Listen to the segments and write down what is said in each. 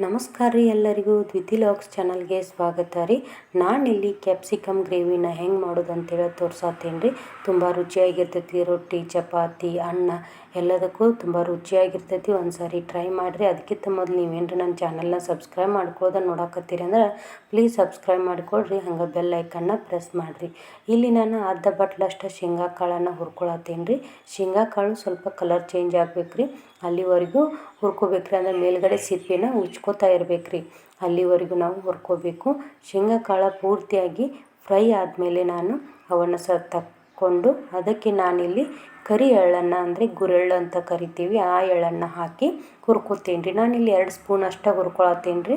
ನಮಸ್ಕಾರ ರೀ ಎಲ್ಲರಿಗೂ ದ್ವಿತಿ ಲಾಗ್ಸ್ ಚಾನಲ್ಗೆ ಸ್ವಾಗತ ರೀ. ನಾನಿಲ್ಲಿ ಕ್ಯಾಪ್ಸಿಕಮ್ ಗ್ರೇವಿನ ಹೆಂಗೆ ಮಾಡೋದು ಅಂತೇಳಿ ತೋರ್ಸಾತೀನಿ ರೀ. ತುಂಬ ರುಚಿಯಾಗಿರ್ತೈತಿ. ರೊಟ್ಟಿ, ಚಪಾತಿ, ಅನ್ನ ಎಲ್ಲದಕ್ಕೂ ತುಂಬ ರುಚಿಯಾಗಿರ್ತೈತಿ. ಒಂದು ಸಾರಿ ಟ್ರೈ ಮಾಡಿರಿ. ಅದಕ್ಕಿಂತ ಮೊದಲು ನೀವೇನ್ರಿ ನನ್ನ ಚಾನಲ್ನ ಸಬ್ಸ್ಕ್ರೈಬ್ ಮಾಡ್ಕೊಳ್ಳೋದನ್ನು ನೋಡಕತ್ತೀರಿ ಅಂದ್ರೆ ಪ್ಲೀಸ್ ಸಬ್ಸ್ಕ್ರೈಬ್ ಮಾಡಿಕೊಡ್ರಿ. ಹಂಗೆ ಬೆಲ್ ಐಕನ್ನ ಪ್ರೆಸ್ ಮಾಡಿರಿ. ಇಲ್ಲಿ ನಾನು ಅರ್ಧ ಬಟ್ಲಷ್ಟು ಶೇಂಗಾ ಕಾಳನ್ನು ಹುರ್ಕೊಳತ್ತೀನಿ ರೀ. ಶೇಂಗಾ ಕಾಳು ಸ್ವಲ್ಪ ಕಲರ್ ಚೇಂಜ್ ಆಗ್ಬೇಕು ರೀ, ಅಲ್ಲಿವರೆಗೂ ಹುರ್ಕೋಬೇಕ್ರಿ. ಅಂದರೆ ಮೇಲ್ಗಡೆ ಸಿಪ್ಪೆನ ಉಚ್ಕೋತಾ ಇರಬೇಕ್ರಿ, ಅಲ್ಲಿವರೆಗೂ ನಾವು ಹುರ್ಕೋಬೇಕು. ಶೇಂಗಾ ಕಾಳು ಪೂರ್ತಿಯಾಗಿ ಫ್ರೈ ಆದಮೇಲೆ ನಾನು ಅವನ್ನು ತಕ್ಕೊಂಡು ಅದಕ್ಕೆ ನಾನಿಲ್ಲಿ ಕರಿ ಎಳ್ಳನ್ನು ಅಂದರೆ ಗುರೆಳ್ಳು ಅಂತ ಕರಿತೀವಿ, ಆ ಎಳ್ಳನ್ನು ಹಾಕಿ ಹುರ್ಕೋತೀನಿ ರೀ. ನಾನಿಲ್ಲಿ 2 ಸ್ಪೂನ್ ಅಷ್ಟೇ ಹುರ್ಕೊಳತ್ತೀನಿ ರೀ.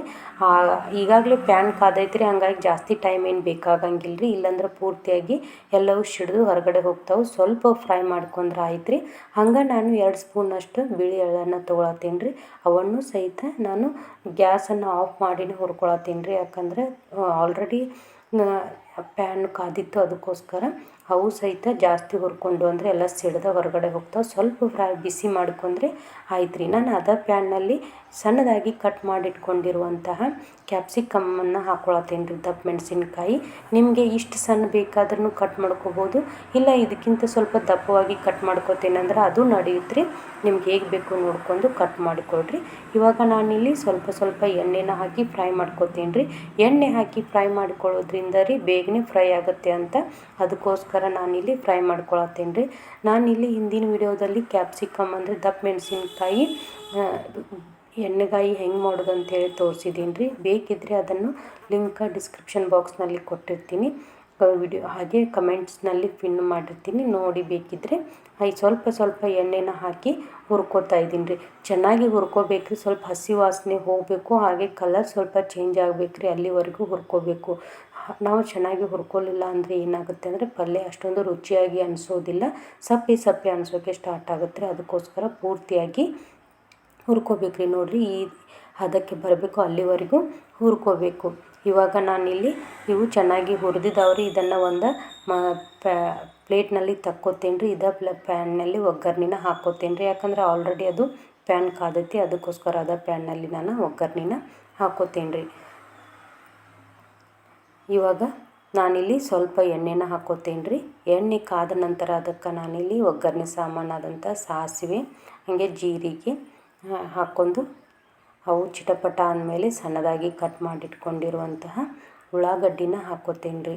ಈಗಾಗಲೇ ಪ್ಯಾನ್ ಕಾದೈತೆ ರೀ, ಹಂಗಾಗಿ ಜಾಸ್ತಿ ಟೈಮ್ ಏನು ಬೇಕಾಗಂಗಿಲ್ಲ ರೀ. ಇಲ್ಲಾಂದ್ರೆ ಪೂರ್ತಿಯಾಗಿ ಎಲ್ಲವೂ ಸಿಡಿದು ಹೊರಗಡೆ ಹೋಗ್ತಾವೆ. ಸ್ವಲ್ಪ ಫ್ರೈ ಮಾಡ್ಕೊಂಡ್ರೆ ಆಯ್ತು ರೀ. ಹಂಗೆ ನಾನು 2 ಸ್ಪೂನ್ ಅಷ್ಟು ಬಿಳಿ ಎಳ್ಳನ್ನು ತೊಗೊಳತ್ತೀನಿ ರೀ. ಅವನ್ನು ಸಹಿತ ನಾನು ಗ್ಯಾಸನ್ನು ಆಫ್ ಮಾಡಿನೇ ಹುರ್ಕೊಳತ್ತೀನಿ ರೀ. ಯಾಕಂದರೆ ಆಲ್ರೆಡಿ ಪ್ಯಾನ್ ಕಾದಿತ್ತು, ಅದಕ್ಕೋಸ್ಕರ ಅವು ಸಹಿತ ಜಾಸ್ತಿ ಹುರ್ಕೊಂಡು ಅಂದರೆ ಎಲ್ಲ ಸಿಡ್ದ ಹೊರಗಡೆ ಹೋಗ್ತಾವೆ. ಸ್ವಲ್ಪ ಬಿಸಿ ಮಾಡ್ಕೊಂಡ್ರೆ ಆಯ್ತು ರೀ. ನಾನು ಅದೇ ಪ್ಯಾನ್ನಲ್ಲಿ ಸಣ್ಣದಾಗಿ ಕಟ್ ಮಾಡಿಟ್ಕೊಂಡಿರುವಂತಹ ಕ್ಯಾಪ್ಸಿಕಮ್ಮನ್ನು ಹಾಕ್ಕೊಳತ್ತೀನಿ ರೀ. ದಪ್ಪ ಮೆಣಸಿನ್ಕಾಯಿ ನಿಮಗೆ ಇಷ್ಟು ಸಣ್ಣ ಬೇಕಾದ್ರೂ ಕಟ್ ಮಾಡ್ಕೋಬೋದು, ಇಲ್ಲ ಇದಕ್ಕಿಂತ ಸ್ವಲ್ಪ ದಪ್ಪವಾಗಿ ಕಟ್ ಮಾಡ್ಕೋತೀನಿ ಅಂದ್ರೆ ಅದು ನಡೆಯುತ್ತೆ ರೀ. ನಿಮ್ಗೆ ಹೇಗೆ ಬೇಕು ನೋಡ್ಕೊಂಡು ಕಟ್ ಮಾಡಿಕೊಡ್ರಿ. ಇವಾಗ ನಾನಿಲ್ಲಿ ಸ್ವಲ್ಪ ಎಣ್ಣೆನ ಹಾಕಿ ಫ್ರೈ ಮಾಡ್ಕೋತೀನಿ ರೀ. ಎಣ್ಣೆ ಹಾಕಿ ಫ್ರೈ ಮಾಡ್ಕೊಳ್ಳೋದ್ರಿಂದ ರೀ ಬೇಗನೆ ಫ್ರೈ ಆಗುತ್ತೆ ಅಂತ, ಅದಕ್ಕೋಸ್ಕರ ನಾನಿಲ್ಲಿ ಫ್ರೈ ಮಾಡ್ಕೊಳತ್ತೀನಿ ರೀ. ನಾನಿಲ್ಲಿ ಹಿಂದಿನ ವಿಡಿಯೋದಲ್ಲಿ ಕ್ಯಾಪ್ಸಿಕಮ್ ಅಂದರೆ ದಪ್ಪ ಮೆಣಸಿನ್ಕಾಯಿ ಎಣ್ಣೆಗಾಯಿ ಹೆಂಗೆ ಮಾಡೋದು ಅಂತೇಳಿ ತೋರಿಸಿದ್ದೀನಿ ರೀ. ಬೇಕಿದ್ದರೆ ಅದನ್ನು ಲಿಂಕ್ ಡಿಸ್ಕ್ರಿಪ್ಷನ್ ಬಾಕ್ಸ್ನಲ್ಲಿ ಕೊಟ್ಟಿರ್ತೀನಿ, ವಿಡಿಯೋ ಹಾಗೆ ಕಮೆಂಟ್ಸ್ನಲ್ಲಿ ಪಿನ್ ಮಾಡಿರ್ತೀನಿ, ನೋಡಿ ಬೇಕಿದ್ದರೆ. ಸ್ವಲ್ಪ ಎಣ್ಣೆನ ಹಾಕಿ ಹುರ್ಕೋತಾ ಇದ್ದೀನಿ ರೀ. ಚೆನ್ನಾಗಿ ಹುರ್ಕೋಬೇಕ್ರಿ. ಸ್ವಲ್ಪ ಹಸಿ ವಾಸನೆ ಹೋಗಬೇಕು, ಹಾಗೆ ಕಲರ್ ಸ್ವಲ್ಪ ಚೇಂಜ್ ಆಗಬೇಕು ರೀ, ಅಲ್ಲಿವರೆಗೂ ಹುರ್ಕೋಬೇಕು. ನಾವು ಚೆನ್ನಾಗಿ ಹುರ್ಕೊಲಿಲ್ಲ ಅಂದರೆ ಏನಾಗುತ್ತೆ ಅಂದರೆ ಪಲ್ಯ ಅಷ್ಟೊಂದು ರುಚಿಯಾಗಿ ಅನಿಸೋದಿಲ್ಲ, ಸಪ್ಪೆ ಅನಿಸೋಕ್ಕೆ ಸ್ಟಾರ್ಟ್ ಆಗುತ್ತೆ ರೀ. ಅದಕ್ಕೋಸ್ಕರ ಪೂರ್ತಿಯಾಗಿ ಹುರ್ಕೋಬೇಕ್ರಿ. ನೋಡಿರಿ, ಈ ಹದಕ್ಕೆ ಬರಬೇಕು, ಅಲ್ಲಿವರೆಗೂ ಹುರ್ಕೋಬೇಕು. ಇವಾಗ ನಾನಿಲ್ಲಿ ಇವು ಚೆನ್ನಾಗಿ ಹುರಿದಿದ್ದಾವ್ರಿ. ಇದನ್ನು ಒಂದು ಪ್ಲೇಟ್ನಲ್ಲಿ ತಕ್ಕೋತೀನಿ ರೀ. ಪ್ಯಾನ್ನಲ್ಲಿ ಒಗ್ಗರ್ಣಿನ ಹಾಕ್ಕೋತೀನಿ ರೀ. ಯಾಕಂದರೆ ಆಲ್ರೆಡಿ ಅದು ಪ್ಯಾನ್ ಕಾದೈತಿ, ಅದಕ್ಕೋಸ್ಕರ ಅದ ಪ್ಯಾನ್ನಲ್ಲಿ ನಾನು ಒಗ್ಗರ್ಣಿನ ಹಾಕ್ಕೋತೀನಿ ರೀ. ಇವಾಗ ನಾನಿಲ್ಲಿ ಸ್ವಲ್ಪ ಎಣ್ಣೆನ ಹಾಕ್ಕೋತೀನಿ ರೀ. ಎಣ್ಣೆ ಕಾದ ನಂತರ ಅದಕ್ಕೆ ನಾನಿಲ್ಲಿ ಒಗ್ಗರಣೆ ಸಾಮಾನಾದಂಥ ಸಾಸಿವೆ, ಹಾಗೆ ಜೀರಿಗೆ ಹಾಕ್ಕೊಂಡು ಅವು ಚಿಟಪಟ ಅಂದಮೇಲೆ ಸಣ್ಣದಾಗಿ ಕಟ್ ಮಾಡಿಟ್ಕೊಂಡಿರುವಂತಹ ಉಳ್ಳಾಗಡ್ಡಿನ ಹಾಕ್ಕೋತೀನಿ ರೀ.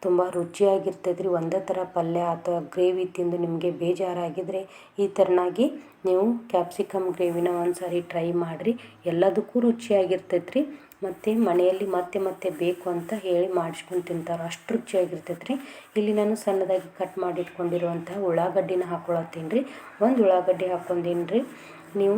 ತುಂಬ ರುಚಿಯಾಗಿರ್ತೈತೆ ರೀ. ಒಂದೇ ಥರ ಪಲ್ಯ ಅಥವಾ ಗ್ರೇವಿ ತಿಂದು ನಿಮಗೆ ಬೇಜಾರಾಗಿದ್ದರೆ ಈ ಥರನಾಗಿ ನೀವು ಕ್ಯಾಪ್ಸಿಕಮ್ ಗ್ರೇವಿನ ಒಂದು ಸಾರಿ ಟ್ರೈ ಮಾಡಿರಿ. ಎಲ್ಲದಕ್ಕೂ ರುಚಿಯಾಗಿರ್ತೈತೆ ರೀ. ಮತ್ತು ಮನೆಯಲ್ಲಿ ಮತ್ತೆ ಬೇಕು ಅಂತ ಹೇಳಿ ಮಾಡಿಸ್ಕೊಂಡು ತಿಂತಾರೆ, ಅಷ್ಟು ರುಚಿಯಾಗಿರ್ತೈತೆ ರೀ. ಇಲ್ಲಿ ನಾನು ಸಣ್ಣದಾಗಿ ಕಟ್ ಮಾಡಿಟ್ಕೊಂಡಿರುವಂತಹ ಉಳ್ಳಾಗಡ್ಡಿನ ಹಾಕ್ಕೊಳತ್ತೀನಿ ರೀ. ಒಂದು ಉಳ್ಳಾಗಡ್ಡಿ ಹಾಕ್ಕೊಂಡೀನಿ ರೀ. ನೀವು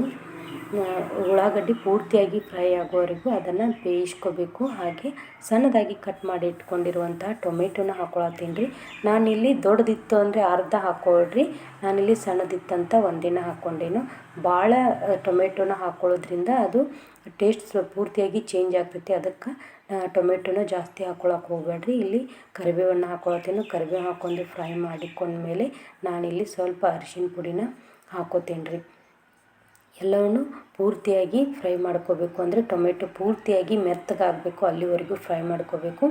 ಉಳ್ಳಾಗಡ್ಡಿ ಪೂರ್ತಿಯಾಗಿ ಫ್ರೈ ಆಗೋವರೆಗೂ ಅದನ್ನು ಬೇಯಿಸ್ಕೋಬೇಕು. ಹಾಗೆ ಸಣ್ಣದಾಗಿ ಕಟ್ ಮಾಡಿ ಇಟ್ಕೊಂಡಿರುವಂತಹ ಟೊಮೆಟೊನ ಹಾಕ್ಕೊಳತ್ತೀನಿ ರೀ. ನಾನಿಲ್ಲಿ ದೊಡ್ಡದಿತ್ತು ಅಂದರೆ ಅರ್ಧ ಹಾಕ್ಕೊಳ್ರಿ, ನಾನಿಲ್ಲಿ ಸಣ್ಣದಿತ್ತಂತ ಒಂದಿನ ಹಾಕ್ಕೊಂಡೇನು. ಭಾಳ ಟೊಮೆಟೊನ ಹಾಕ್ಕೊಳ್ಳೋದ್ರಿಂದ ಅದು ಟೇಸ್ಟ್ ಪೂರ್ತಿಯಾಗಿ ಚೇಂಜ್ ಆಗ್ತೈತಿ. ಅದಕ್ಕೆ ಟೊಮೆಟೊನ ಜಾಸ್ತಿ ಹಾಕ್ಕೊಳಕ್ಕೆ ಹೋಗಬೇಡ್ರಿ. ಇಲ್ಲಿ ಕರಿಬೇವನ್ನು ಹಾಕ್ಕೊಳತ್ತೀನಿ. ಕರಿಬೇವು ಹಾಕ್ಕೊಂಡು ಫ್ರೈ ಮಾಡಿಕೊಂಡ್ಮೇಲೆ ನಾನಿಲ್ಲಿ ಸ್ವಲ್ಪ ಅರಿಶಿನ ಪುಡಿನ ಹಾಕ್ಕೋತೀನಿ ರೀ. ಎಲ್ಲವನ್ನು ಪೂರ್ತಿಯಾಗಿ ಫ್ರೈ ಮಾಡ್ಕೋಬೇಕು. ಅಂದರೆ ಟೊಮೆಟೊ ಪೂರ್ತಿಯಾಗಿ ಮೆತ್ತಗಾಗಬೇಕು, ಅಲ್ಲಿವರೆಗೂ ಫ್ರೈ ಮಾಡ್ಕೋಬೇಕು.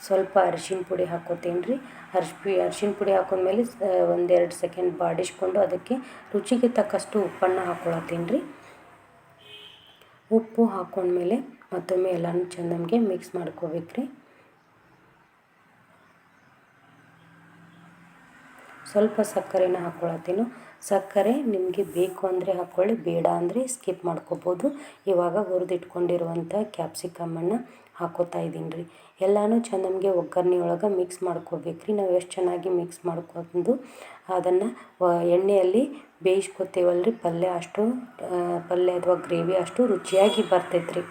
ಸ್ವಲ್ಪ ಅರಿಶಿನ ಪುಡಿ ಹಾಕ್ಕೋತೀನಿ ರೀ. ಅರಿಶಿನ ಪುಡಿ ಹಾಕೊಂಡ್ಮೇಲೆ 1-2 ಸೆಕೆಂಡ್ ಬಾಡಿಸ್ಕೊಂಡು ಅದಕ್ಕೆ ರುಚಿಗೆ ತಕ್ಕಷ್ಟು ಉಪ್ಪನ್ನು ಹಾಕ್ಕೊಳತ್ತೀನಿ ರೀ. ಉಪ್ಪು ಹಾಕ್ಕೊಂಡ್ಮೇಲೆ ಮತ್ತೊಮ್ಮೆ ಎಲ್ಲನೂ ಚೆಂದಂಗೆ ಮಿಕ್ಸ್ ಮಾಡ್ಕೋಬೇಕು ರೀ. ಸ್ವಲ್ಪ ಸಕ್ಕರೆನ ಹಾಕ್ಕೊಳತ್ತೀನಿ. ಸಕ್ಕರೆ ನಿಮಗೆ ಬೇಕು ಅಂದರೆ ಹಾಕ್ಕೊಳ್ಳಿ, ಬೇಡ ಅಂದರೆ ಸ್ಕಿಪ್ ಮಾಡ್ಕೋಬೋದು. ಇವಾಗ ಹುರಿದಿಟ್ಕೊಂಡಿರುವಂಥ ಕ್ಯಾಪ್ಸಿಕಮನ್ನು ಹಾಕ್ಕೋತಾ ಇದ್ದೀನಿ ರೀ. ಎಲ್ಲನೂ ಚೆಂದಂಗೆ ಒಗ್ಗರಣೆ ಒಳಗೆ ಮಿಕ್ಸ್ ಮಾಡ್ಕೋಬೇಕ್ರಿ. ನಾವು ಎಷ್ಟು ಚೆನ್ನಾಗಿ ಮಿಕ್ಸ್ ಮಾಡ್ಕೊಂಡು ಅದನ್ನು ಎಣ್ಣೆಯಲ್ಲಿ ಬೇಯಿಸ್ಕೊತೀವಲ್ರಿ, ಪಲ್ಯ ಅಥವಾ ಗ್ರೇವಿ ಅಷ್ಟು ರುಚಿಯಾಗಿ ಬರ್ತೈತೆ ರೀ.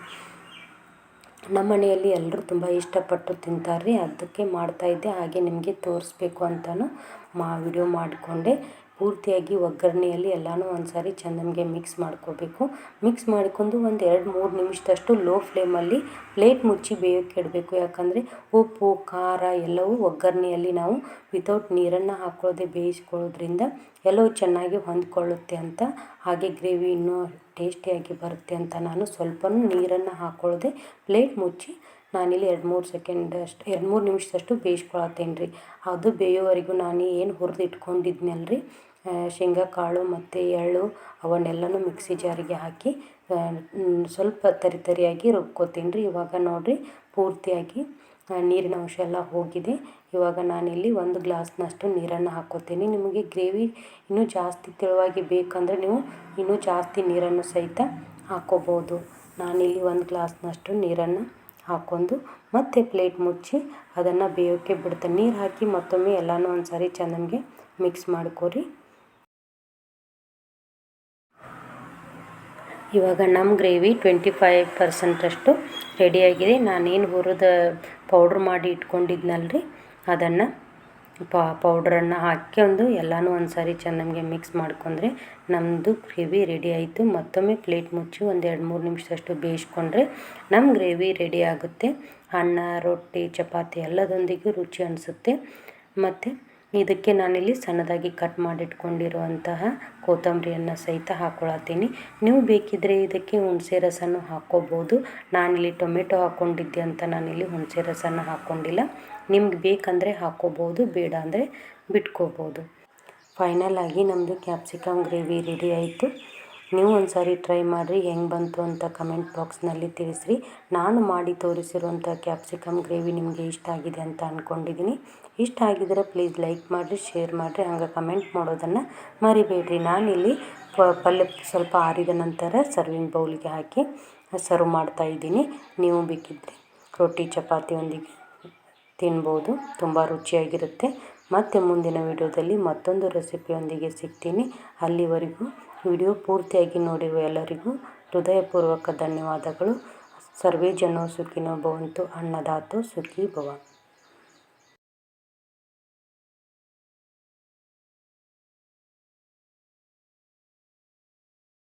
ನಮ್ಮ ಮನೆಯಲ್ಲಿ ಎಲ್ಲರೂ ತುಂಬ ಇಷ್ಟಪಟ್ಟು ತಿಂತಾರೆ ರೀ, ಅದಕ್ಕೆ ಮಾಡ್ತಾಯಿದ್ದೆ. ಹಾಗೆ ನಿಮಗೆ ತೋರಿಸ್ಬೇಕು ಅಂತಲೂ ವಿಡಿಯೋ ಮಾಡಿಕೊಂಡೆ. ಪೂರ್ತಿಯಾಗಿ ಒಗ್ಗರಣೆಯಲ್ಲಿ ಎಲ್ಲನೂ ಒಂದು ಸಾರಿ ಚೆಂದಂಗೆ ಮಿಕ್ಸ್ ಮಾಡ್ಕೋಬೇಕು. ಮಿಕ್ಸ್ ಮಾಡಿಕೊಂಡು ಒಂದು 2-3 ನಿಮಿಷದಷ್ಟು ಲೋ ಫ್ಲೇಮಲ್ಲಿ ಪ್ಲೇಟ್ ಮುಚ್ಚಿ ಬೇಯೋಕ್ಕೆ ಇಡಬೇಕು. ಯಾಕಂದರೆ ಉಪ್ಪು ಖಾರ ಎಲ್ಲವೂ ಒಗ್ಗರಣೆಯಲ್ಲಿ ನಾವು ವಿತೌಟ್ ನೀರನ್ನು ಹಾಕ್ಕೊಳ್ಳೋದೆ ಬೇಯಿಸ್ಕೊಳ್ಳೋದ್ರಿಂದ ಎಲ್ಲವೂ ಚೆನ್ನಾಗಿ ಹೊಂದ್ಕೊಳ್ಳುತ್ತೆ ಅಂತ. ಹಾಗೆ ಗ್ರೇವಿ ಇನ್ನೂ ಟೇಸ್ಟಿಯಾಗಿ ಬರುತ್ತೆ ಅಂತ ನಾನು ಸ್ವಲ್ಪ ನೀರನ್ನು ಹಾಕ್ಕೊಳ್ಳದೆ ಪ್ಲೇಟ್ ಮುಚ್ಚಿ ನಾನಿಲ್ಲಿ 2-3 ನಿಮಿಷದಷ್ಟು ಬೇಯಿಸ್ಕೊಳತ್ತೇನೆ ರೀ. ಅದು ಬೇಯೋವರೆಗೂ ನಾನು ಏನು ಹುರಿದು ಇಟ್ಕೊಂಡಿದ್ನಲ್ರಿ ಶೇಂಗಾ ಕಾಳು ಮತ್ತು ಎಳ್ಳು ಅವನ್ನೆಲ್ಲನೂ ಮಿಕ್ಸಿ ಜಾರಿಗೆ ಹಾಕಿ ಸ್ವಲ್ಪ ತರಿಯಾಗಿ ರುಬ್ಕೋತೀನಿ ರೀ. ಇವಾಗ ನೋಡಿರಿ ಪೂರ್ತಿಯಾಗಿ ನೀರಿನ ಅಂಶ ಎಲ್ಲ ಹೋಗಿದೆ. ಇವಾಗ ನಾನಿಲ್ಲಿ 1 ಗ್ಲಾಸ್ನಷ್ಟು ನೀರನ್ನು ಹಾಕ್ಕೋತೀನಿ. ನಿಮಗೆ ಗ್ರೇವಿ ಇನ್ನೂ ಜಾಸ್ತಿ ತೆಳುವಾಗಿ ಬೇಕಂದರೆ ನೀವು ಇನ್ನೂ ಜಾಸ್ತಿ ನೀರನ್ನು ಸಹಿತ ಹಾಕ್ಕೋಬೋದು. ನಾನಿಲ್ಲಿ 1 ಗ್ಲಾಸ್ನಷ್ಟು ನೀರನ್ನು ಹಾಕ್ಕೊಂಡು ಮತ್ತೆ ಪ್ಲೇಟ್ ಮುಚ್ಚಿ ಅದನ್ನು ಬೇಯೋಕ್ಕೆ ಬಿಡ್ತೇನೆ. ನೀರು ಹಾಕಿ ಮತ್ತೊಮ್ಮೆ ಎಲ್ಲನೂ ಒಂದು ಸಾರಿ ಚೆನ್ನಾಗಿ ಮಿಕ್ಸ್ ಮಾಡ್ಕೊರಿ. ಇವಾಗ ನಮ್ಮ ಗ್ರೇವಿ 25% ರೆಡಿಯಾಗಿದೆ. ನಾನೇನು ಹುರಿದ ಪೌಡ್ರ್ ಮಾಡಿ ಇಟ್ಕೊಂಡಿದ್ನಲ್ರಿ ಅದನ್ನು ಪೌಡ್ರನ್ನು ಹಾಕ್ಕೊಂಡು ಎಲ್ಲನೂ ಒಂದು ಸಾರಿ ಚೆನ್ನಾಗಿ ಮಿಕ್ಸ್ ಮಾಡ್ಕೊಂಡ್ರೆ ನಮ್ಮದು ಗ್ರೇವಿ ರೆಡಿ ಆಯಿತು. ಮತ್ತೊಮ್ಮೆ ಪ್ಲೇಟ್ ಮುಚ್ಚಿ 1-2-3 ನಿಮಿಷದಷ್ಟು ಬೇಯಿಸ್ಕೊಂಡ್ರೆ ನಮ್ಮ ಗ್ರೇವಿ ರೆಡಿ ಆಗುತ್ತೆ. ಅನ್ನ, ರೊಟ್ಟಿ, ಚಪಾತಿ ಎಲ್ಲದೊಂದಿಗೂ ರುಚಿ ಅನಿಸುತ್ತೆ. ಮತ್ತು ಇದಕ್ಕೆ ನಾನಿಲ್ಲಿ ಸಣ್ಣದಾಗಿ ಕಟ್ ಮಾಡಿಟ್ಕೊಂಡಿರುವಂತಹ ಕೊತ್ತಂಬರಿಯನ್ನು ಸಹಿತ ಹಾಕ್ಕೊಳತ್ತೀನಿ. ನೀವು ಬೇಕಿದ್ದರೆ ಇದಕ್ಕೆ ಹುಣಸೆ ರಸನೂ ಹಾಕ್ಕೋಬೋದು. ನಾನಿಲ್ಲಿ ಟೊಮೆಟೊ ಹಾಕ್ಕೊಂಡಿದ್ದೆ ಅಂತ ನಾನಿಲ್ಲಿ ಹುಣಸೆ ರಸನ ಹಾಕ್ಕೊಂಡಿಲ್ಲ. ನಿಮ್ಗೆ ಬೇಕಂದರೆ ಹಾಕ್ಕೋಬೋದು, ಬೇಡ ಅಂದರೆ ಬಿಟ್ಕೋಬೋದು. ಫೈನಲ್ ಆಗಿ ನಮ್ಮದು ಕ್ಯಾಪ್ಸಿಕಮ್ ಗ್ರೇವಿ ರೆಡಿ ಆಯಿತು. ನೀವು ಒಂದು ಸಾರಿ ಟ್ರೈ ಮಾಡಿರಿ, ಹೆಂಗೆ ಬಂತು ಅಂತ ಕಮೆಂಟ್ ಬಾಕ್ಸ್ನಲ್ಲಿ ತಿಳಿಸ್ರಿ. ನಾನು ಮಾಡಿ ತೋರಿಸಿರುವಂಥ ಕ್ಯಾಪ್ಸಿಕಮ್ ಗ್ರೇವಿ ನಿಮಗೆ ಇಷ್ಟ ಆಗಿದೆ ಅಂತ ಅಂದ್ಕೊಂಡಿದ್ದೀನಿ. ಇಷ್ಟ ಆಗಿದ್ರೆ ಪ್ಲೀಸ್ ಲೈಕ್ ಮಾಡಿರಿ, ಶೇರ್ ಮಾಡಿರಿ, ಹಂಗೆ ಕಮೆಂಟ್ ಮಾಡೋದನ್ನು ಮರಿಬೇಡ್ರಿ. ನಾನಿಲ್ಲಿ ಪಲ್ಯ ಸ್ವಲ್ಪ ಆರಿದ ನಂತರ ಸರ್ವಿಂಗ್ ಬೌಲಿಗೆ ಹಾಕಿ ಸರ್ವ್ ಮಾಡ್ತಾಯಿದ್ದೀನಿ. ನೀವು ಬೇಕಿದ್ದರೆ ರೊಟ್ಟಿ ಚಪಾತಿಯೊಂದಿಗೆ ತಿನ್ಬೋದು, ತುಂಬ ರುಚಿಯಾಗಿರುತ್ತೆ. ಮತ್ತು ಮುಂದಿನ ವಿಡಿಯೋದಲ್ಲಿ ಮತ್ತೊಂದು ರೆಸಿಪಿಯೊಂದಿಗೆ ಸಿಗ್ತೀನಿ. ಅಲ್ಲಿವರೆಗೂ ವಿಡಿಯೋ ಪೂರ್ತಿಯಾಗಿ ನೋಡಿರುವ ಎಲ್ಲರಿಗೂ ಹೃದಯಪೂರ್ವಕ ಧನ್ಯವಾದಗಳು. ಸರ್ವೇ ಜನೋ ಸುಖಿನೋ ಭವಂತು, ಅನ್ನದಾತೋ ಸುಖೀ ಭವ.